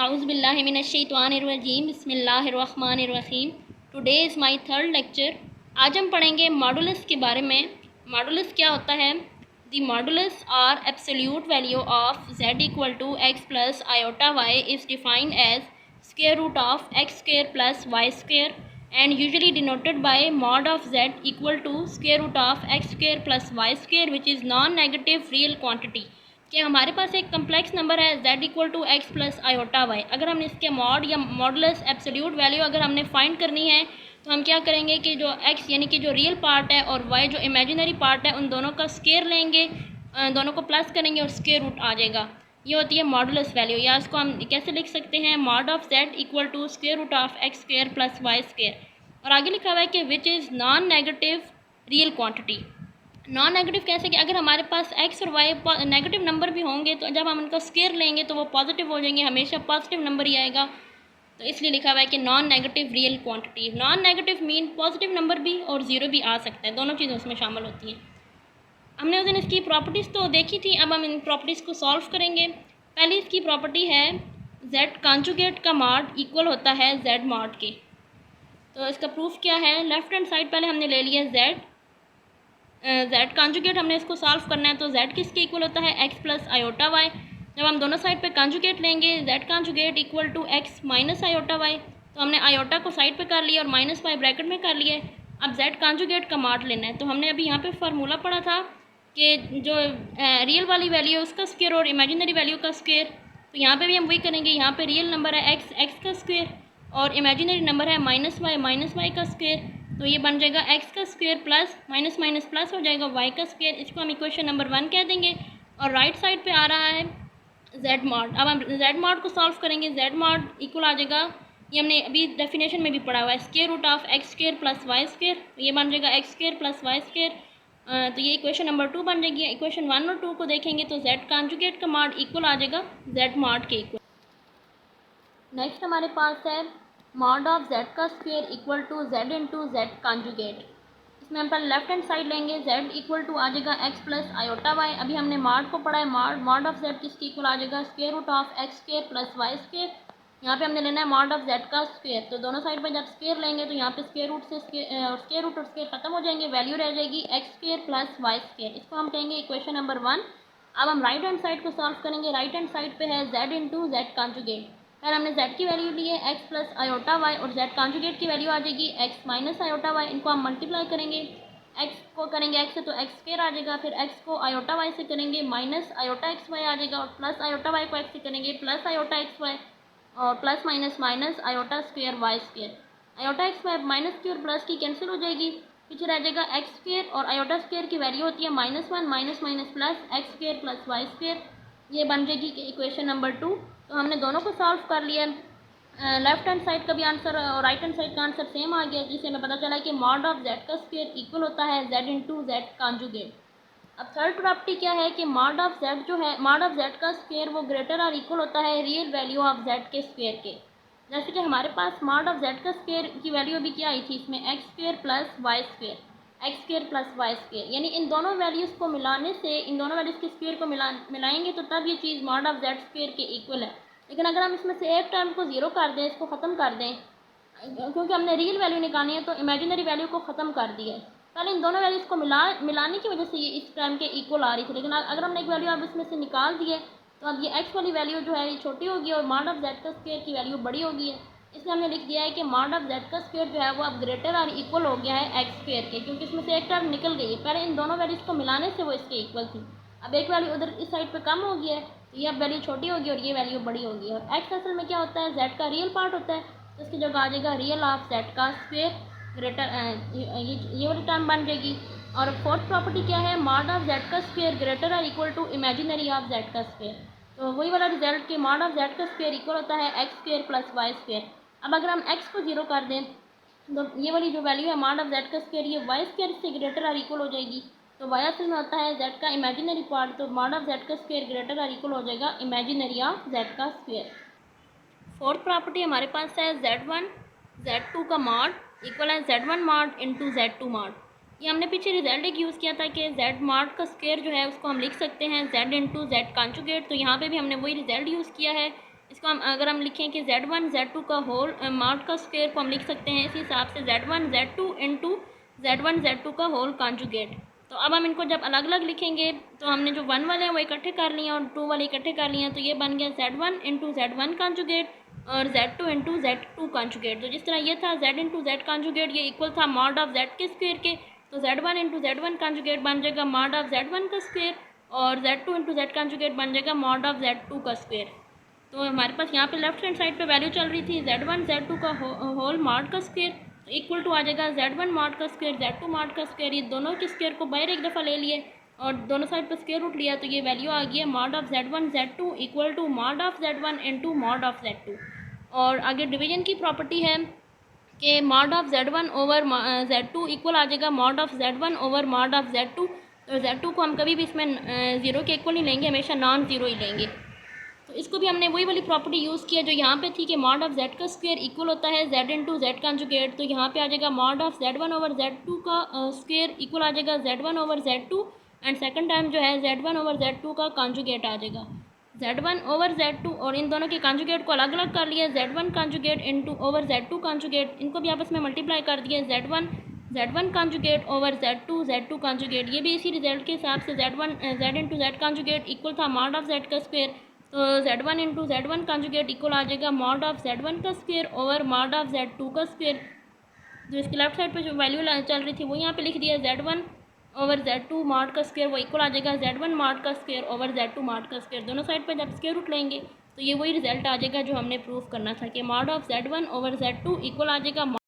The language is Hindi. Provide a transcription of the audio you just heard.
आउज़ुबिल्लाहिमिनश्शैतानिर्रजीम बिस्मिल्लाहिर्रहमानिर्रहीम। Today is my third lecture. आज हम पढ़ेंगे मॉडुलस के बारे में। मॉडुलस क्या होता है? The modulus or absolute value of z equal to x plus iota y is defined as square root of x square plus y square and usually denoted by mod of z equal to square root of x square plus y square which is non negative real quantity. कि हमारे पास एक कम्प्लेक्स नंबर है z equal to x plus iota y. अगर हमने इसके मॉड या मॉडुलस एब्सोल्यूट वैल्यू अगर हमने फाइंड करनी है तो हम क्या करेंगे कि जो x यानी कि जो रियल पार्ट है और y जो इमेजिनरी पार्ट है उन दोनों का स्क्वायर लेंगे, दोनों को प्लस करेंगे और स्क्वायर रूट आ जाएगा। ये होती है मॉडुलस वैल्यू, या इसको हम कैसे लिख सकते हैं? Mod of z equal to square root of x square plus y square. और आगे लिखा हुआ है कि which is non negative real quantity. Non negative कैसे कि अगर हमारे पास x और y नेगेटिव नंबर भी होंगे तो जब हम उनका स्क्वायर लेंगे तो वो पॉजिटिव हो जाएंगे, हमेशा पॉजिटिव नंबर ही आएगा। तो इसलिए लिखा हुआ है कि non negative real quantity. Non negative mean positive number भी और ज़ीरो भी आ सकता है, दोनों चीज़ें उसमें शामिल होती हैं। हमने उस दिन इसकी प्रॉपर्टीज़ तो देखी थी, अब हम इन प्रॉपर्टीज़ को सॉल्व करेंगे। पहली इसकी प्रॉपर्टी है z कॉन्जुगेट का मॉड इक्वल होता है z मॉड के। तो इसका प्रूफ क्या है? लेफ्ट हैंड साइड पहले हमने ले लिया z कॉन्जुगेट, हमने इसको सॉल्व करना है। तो z किसके इक्वल होता है? x plus iota y. जब हम दोनों साइड पे कॉन्जुगेट लेंगे z conjugate equal to x minus iota y, तो हमने आयोटा को साइड पे कर लिया और माइनस वाई ब्रैकेट में कर लिया। अब z कॉन्जुगेट का मॉड लेना है। तो हमने अभी यहाँ पे फार्मूला पढ़ा था कि जो रियल वाली वैल्यू है उसका स्क्वायर और इमेजिनरी वैल्यू का स्क्वायर। तो यहाँ पर भी हम वही करेंगे। यहाँ पर रियल नंबर है x का स्क्वायर और इमेजिनरी नंबर है माइनस वाई का स्क्वायर। तो ये बन जाएगा x का square plus minus minus plus हो जाएगा y का स्क्वायर। इसको हम इक्वेशन नंबर 1 कह देंगे। और राइट साइड पे आ रहा है z मॉड। अब हम z मॉड को सॉल्व करेंगे। z मॉड इक्वल आ जाएगा, ये हमने अभी डेफिनेशन में भी पढ़ा हुआ है, square root of x square plus y square. तो ये बन जाएगा x square plus y square. तो ये इक्वेशन नंबर 2 बन जाएगी। इक्वेशन 1 और 2 को देखेंगे तो z कॉन्जुगेट का मॉड इक्वल आ जाएगा z मॉड के इक्वल। नेक्स्ट हमारे पास है मॉड ऑफ z का square equal to z into z conjugate. इसमें हम पहले लेफ्ट हैंड साइड लेंगे, z इक्वल टू आ जाएगा x प्लस आयोटा वाई। अभी हमने मॉड को पढ़ा है, मॉड ऑफ z किसके इक्वल आ जाएगा? Square root of x square plus y square. यहाँ पे हमने लेना है मॉड ऑफ z का स्क्वायर। तो दोनों साइड पे जब स्क्वायर लेंगे तो यहाँ पे स्क्वायर रूट से स्क्वायर रूट और स्क्वायर खत्म हो जाएंगे, वैल्यू रह जाएगी x square plus y square. इसको हम कहेंगे इक्वेशन नंबर 1। अब हम राइट हैंड साइड को सॉल्व करेंगे। राइट हैंड साइड पे है z इंटू जेड कॉन्जुगेट। फिर हमने z की वैल्यू ली है x प्लस आयोटा वाई और z कॉन्जुगेट की वैल्यू आ जाएगी x माइनस आयोटा वाई। इनको हम मल्टीप्लाई करेंगे, x को करेंगे x से तो x स्क्वायर आ जाएगा, फिर x को आयोटा वाई से करेंगे माइनस आयोटा एक्स वाई आ जाएगा और प्लस आयोटा वाई को x से करेंगे प्लस आयोटा एक्स वाई और plus minus minus iota square y square. Iota x y minus की और प्लस की कैंसिल हो जाएगी, पीछे रह जाएगा एक्स स्क्वायर और आयोटा स्क्वायर की वैल्यू होती है -1 minus minus plus x square plus y square. ये बन जाएगी इक्वेशन नंबर 2। तो हमने दोनों को सॉल्व कर लिया। लेफ्ट हैंड साइड का भी आंसर और राइट हैंड साइड का आंसर सेम आ गया, जिससे हमें पता चला कि मॉड ऑफ z का स्क्वायर इक्वल होता है z इंटू जेड कॉन्जुगेट। अब थर्ड प्रॉपर्टी क्या है कि मॉड ऑफ z जो है, मॉड ऑफ z का स्क्वायर वो ग्रेटर और इक्वल होता है रियल वैल्यू ऑफ z के स्क्वायर के। जैसे कि हमारे पास मॉड ऑफ z का स्क्वायर की वैल्यू अभी क्या आई थी? इसमें x square plus y square, x square plus y square, यानी इन दोनों वैल्यूज़ को मिलाने से, इन दोनों वैल्यूज़ के स्क्वायर को मिलाएंगे तो तब ये चीज़ मॉड ऑफ z स्क्वायर के इक्वल है। लेकिन अगर हम इसमें से एक टर्म को ज़ीरो कर दें, इसको ख़त्म कर दें, क्योंकि हमने रियल वैल्यू निकालनी है तो इमेजिनरी वैल्यू को ख़त्म कर दिया है। पहले इन दोनों वैल्यूज़ को मिलाने की वजह से ये इस टर्म के इक्वल आ रही थी, लेकिन अगर हमने एक वैल्यू अब इसमें से निकाल दी है तो अब ये x वाली वैल्यू जो है ये छोटी होगी और मॉड ऑफ z का स्क्वायर की वैल्यू बड़ी होगी है। इसलिए हमने लिख दिया है कि मॉड ऑफ z का स्क्वायर जो है वो अब ग्रेटर और इक्वल हो गया है एक्स स्क्वायर के, क्योंकि इसमें से एक टर्म निकल गई है। पहले इन दोनों वैल्यूज़ को मिलाने से वो इसके इक्वल थी, अब एक वैल्यू उधर इस साइड पे कम हो गया है तो ये अब वैल्यू छोटी होगी और ये वैल्यू बड़ी होगी। और x असल में क्या होता है? z का रियल पार्ट होता है, तो इसकी जगह आ जाएगा रियल ऑफ z का स्क्वायर ग्रेटर, ये वाली टर्म बन जाएगी। और फोर्थ प्रॉपर्टी क्या है? मॉड ऑफ z का स्क्वायर ग्रेटर और equal to imaginary of z का स्क्वायर। तो वही वाला रिजल्ट कि मॉड ऑफ z का स्क्वायर इक्वल होता है x square plus y square. अब अगर हम x को ज़ीरो कर दें तो ये वाली जो वैल्यू है मॉड ऑफ z का स्क्वायर, ये वाई स्क्वायर से ग्रेटर और इक्वल हो जाएगी। तो वाई असल में होता है z का इमेजिनरी पार्ट, तो मॉड ऑफ z का स्क्वायर ग्रेटर और इक्वल हो जाएगा इमेजिनरी ऑफ z का स्क्वायर। फोर्थ प्रॉपर्टी हमारे पास है z1 z2 का मॉड इक्वल है z1 mod into z2 mod. ये हमने पीछे रिजल्ट एक यूज़ किया था कि z मॉड का स्क्वायर जो है उसको हम लिख सकते हैं z इंटू जेड कॉन्जुगेट। तो यहाँ पे भी हमने वही रिजल्ट यूज़ किया है इसको हम अगर हम लिखें कि Z1 Z2 का होल मॉड का स्क्वायर को हम लिख सकते हैं इसी हिसाब से Z1 Z2 into Z1 Z2 का होल कॉन्जुगेट। तो अब हम इनको जब अलग अलग लिखेंगे तो हमने जो 1 वाले हैं वो इकट्ठे कर लिए और 2 वाले इकट्ठे कर लिए हैं, तो ये बन गया Z1 इंटू Z1 कॉन्जुगेट और Z2 इंटू Z2 कॉन्जुगेट। तो जिस तरह ये था Z इंटू Z कॉन्जुगेट, ये इक्वल था मॉड ऑफ Z के स्क्वायर के, तो Z1 इंटू Z1 कॉन्जुगेट बन जाएगा मॉड ऑफ Z1 का स्क्वायर और Z2 इंटू Z कॉन्जुगेट बन जाएगा मॉड ऑफ Z2 का स्क्वायर। तो हमारे पास यहाँ पे लेफ्ट हैंड साइड पे वैल्यू चल रही थी Z1 Z2 का होल मॉड का स्क्वायर, तो इक्वल टू आ जाएगा Z1 मॉड का स्क्वायर Z2 मॉड का स्क्वायर। ये दोनों के स्क्वायर को बाहर एक दफ़ा ले लिए और दोनों साइड पर स्क्वायर रूट लिया, तो ये वैल्यू आ गई है mod of Z1 Z2 equal to mod of Z1 into mod of Z2। और आगे डिवीजन की प्रॉपर्टी है कि mod of Z1 over Z2 equal आ जाएगा mod of Z1 over mod of Z2। तो Z2 को हम कभी भी इसमें ज़ीरो के इक्वल नहीं लेंगे, हमेशा नॉन ज़ीरो ही लेंगे। तो इसको भी हमने वही वाली प्रॉपर्टी यूज़ किया जो यहाँ पे थी कि मॉड ऑफ Z का स्क्वायर इक्वल होता है Z इंटू Z कॉन्जुगेट। तो यहाँ पे आ जाएगा mod of Z1 over Z2 का स्क्वायर इक्वल आ जाएगा Z1 over Z2 and second time जो है Z1 ओवर Z2 का कॉन्जुगेट आ जाएगा Z1 ओवर Z2 और इन दोनों के कॉन्जुगेट को अलग अलग कर लिया Z1 conjugate into over Z2 conjugate, इनको भी आपस में मल्टीप्लाई कर दिया Z1 conjugate over Z2 conjugate. ये भी इसी रिजल्ट के हिसाब से Z into Z conjugate equal था मॉड ऑफ Z का स्क्वायर, तो Z1 into Z1 conjugate equal आ जाएगा मॉड ऑफ Z1 का square over mod of Z2 का स्क्वायर। जो इसकी लेफ्ट साइड पे जो वैल्यू चल रही थी वो यहाँ पे लिख दिया Z1 ओवर Z2 मॉड का स्क्वायर, वो इक्वल आ जाएगा Z1 मॉड का स्क्वायर ओवर Z2 मॉड का स्क्वायर। दोनों साइड पे जब स्क्वायर रूट लेंगे तो ये वही रिजल्ट आ जाएगा जो हमने प्रूव करना था कि mod of Z1 over Z2 equal आ जाएगा